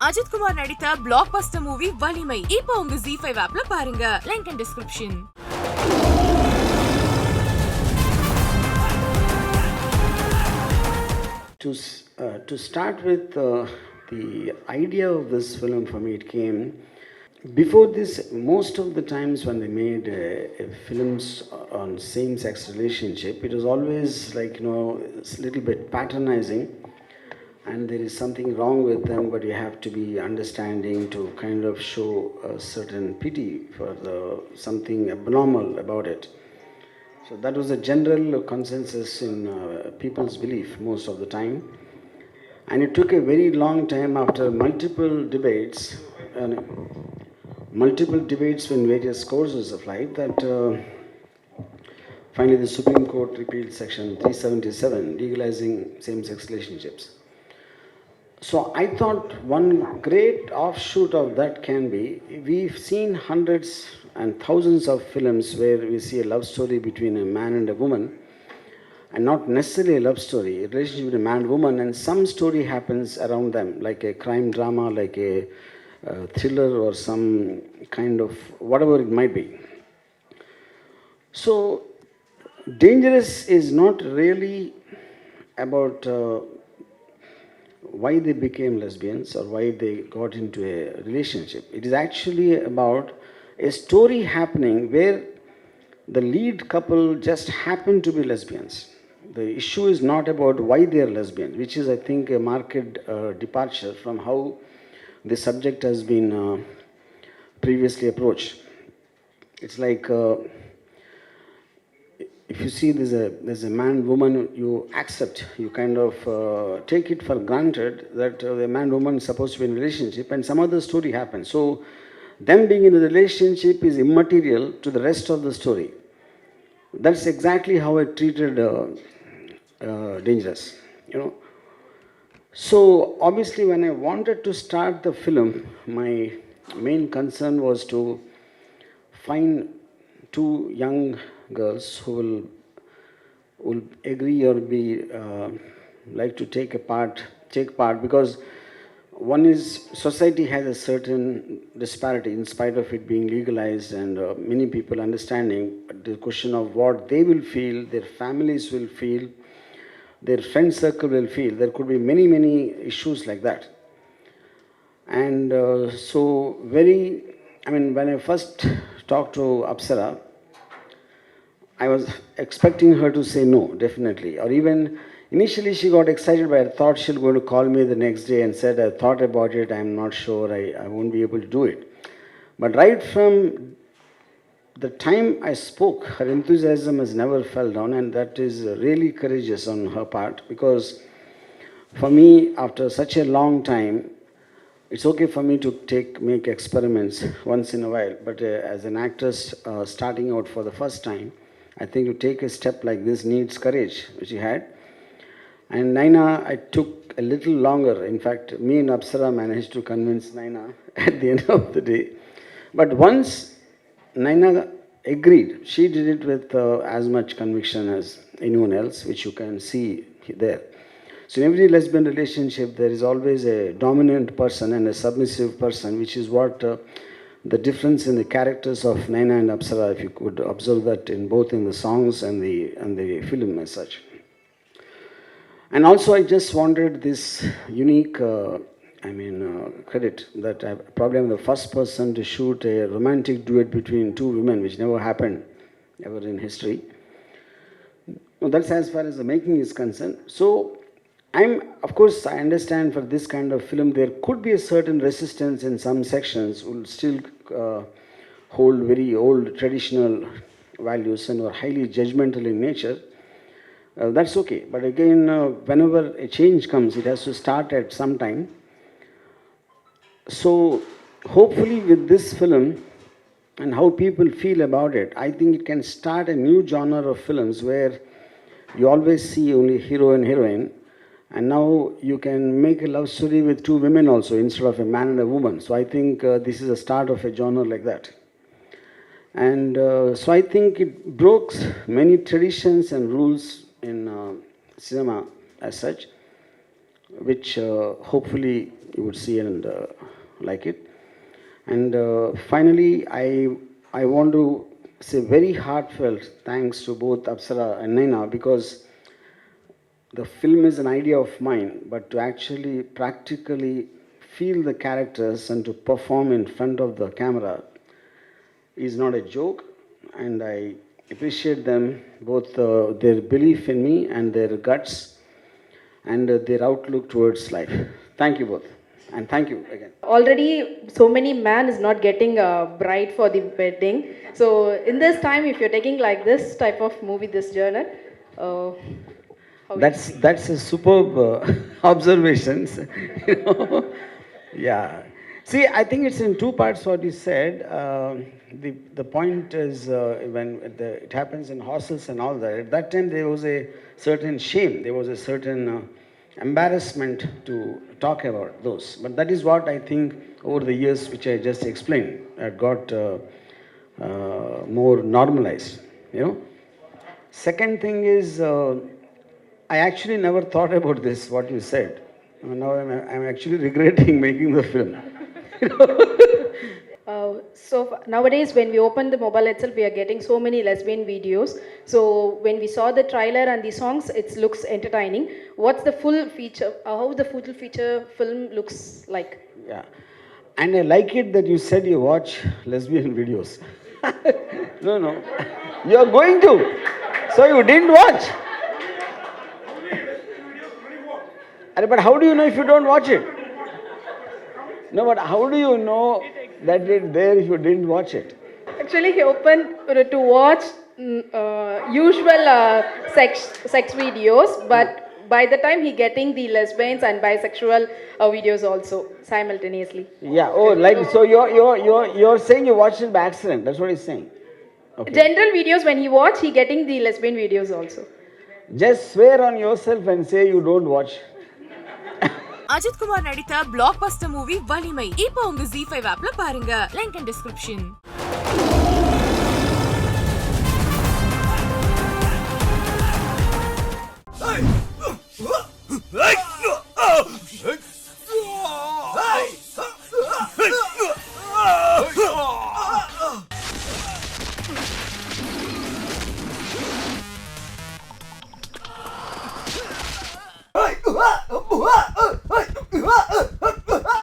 அஜித் குமார் நடித்த black Bastar movie வலிமை இப்போ உங்க Z5 ஆப்ல பாருங்க. Link in description. To start with, the idea of this film for me, it came before this. Most of the times when they made films on same-sex relationship, it was always like, it's a little bit patronizing, and there is something wrong with them, but you have to be understanding to kind of show a certain pity for something abnormal about it. So that was a general consensus in people's belief most of the time. And it took a very long time after multiple debates in various courses of life that finally the Supreme Court repealed Section 377, legalizing same-sex relationships. So I thought one great offshoot of that can be, we've seen hundreds and thousands of films where we see a love story between a man and a woman, and not necessarily a love story, a relationship between a man and woman, and some story happens around them, like a crime drama, like a thriller, or some kind of whatever it might be. So Dangerous is not really about why they became lesbians or why they got into a relationship. It is actually about a story happening where the lead couple just happen to be lesbians. The issue is not about why they are lesbians, which is, I think, a marked departure from how the subject has been previously approached. It's like if you see there's a man woman, you accept, you kind of take it for granted that the man woman is supposed to be in a relationship, and some other story happens. So them being in a relationship is immaterial to the rest of the story. That's exactly how I treated Dangerous, So obviously when I wanted to start the film, my main concern was to find two young girls who will agree or be like to take part, because one is society has a certain disparity in spite of it being legalized, and many people understanding the question of what they will feel, their families will feel, their friend circle will feel. There could be many issues like that. And when I first talked to Apsara, I was expecting her to say no, definitely. Or even initially she got excited, but I thought she'll going to call me the next day and said, I thought about it, I'm not sure, I won't be able to do it. But right from the time I spoke, her enthusiasm has never fell down, and that is really courageous on her part, because for me, after such a long time, it's okay for me to make experiments once in a while, but as an actress starting out for the first time, I think to take a step like this needs courage, which she had. And Naina, I took a little longer. In fact, me and Apsara managed to convince Naina at the end of the day. But once Naina agreed, she did it with as much conviction as anyone else, which you can see there. So in every lesbian relationship, there is always a dominant person and a submissive person, which is what the difference in the characters of Naina and Apsara, if you could observe that in both in the songs and the film as such. And also I just wanted this unique credit that I probably am the first person to shoot a romantic duet between two women, which never happened ever in history. Well, that's as far as the making is concerned. So of course, I understand for this kind of film, there could be a certain resistance in some sections, will still hold very old traditional values and are highly judgmental in nature. That's okay. But again, whenever a change comes, it has to start at some time. So hopefully with this film and how people feel about it, I think it can start a new genre of films where you always see only hero and heroine, and now you can make a love story with two women also instead of a man and a woman. So I think this is a start of a genre like that. And so I think it broke many traditions and rules in cinema as such, which hopefully you would see and like it. And finally, I want to say very heartfelt thanks to both Apsara and Naina, because the film is an idea of mine, but to actually practically feel the characters and to perform in front of the camera is not a joke. And I appreciate them, both their belief in me and their guts and their outlook towards life. Thank you both, and thank you again. Already so many man is not getting a bride for the wedding, so in this time if you're taking like this type of movie, this genre, That's a superb observations. You know? Yeah. See, I think it's in two parts what you said. The point is when it happens in hostels and all that, at that time there was a certain shame, there was a certain embarrassment to talk about those. But that is what I think over the years, which I just explained, got more normalized. You know. Second thing is, I actually never thought about this, what you said. Now I'm actually regretting making the film. So nowadays when we open the mobile itself, we are getting so many lesbian videos. So when we saw the trailer and the songs, it looks entertaining. What's the full feature, how the full feature film looks like? Yeah. And I like it that you said you watch lesbian videos. No. You are going to. So you didn't watch. But how do you know if you don't watch it? No, but how do you know that it's there if you didn't watch it? Actually, he opened to watch usual sex videos, but by the time he getting the lesbians and bisexual videos also simultaneously. Yeah. Oh, like so you're saying you watched it by accident. That's what he's saying. Okay. General videos when he watch, he getting the lesbian videos also. Just swear on yourself and say you don't watch. Ajith Kumar நடித்த black Bastar movie வலிமை இப்போ உங்க ZEE5 ஆப்ல பாருங்க. Link in description.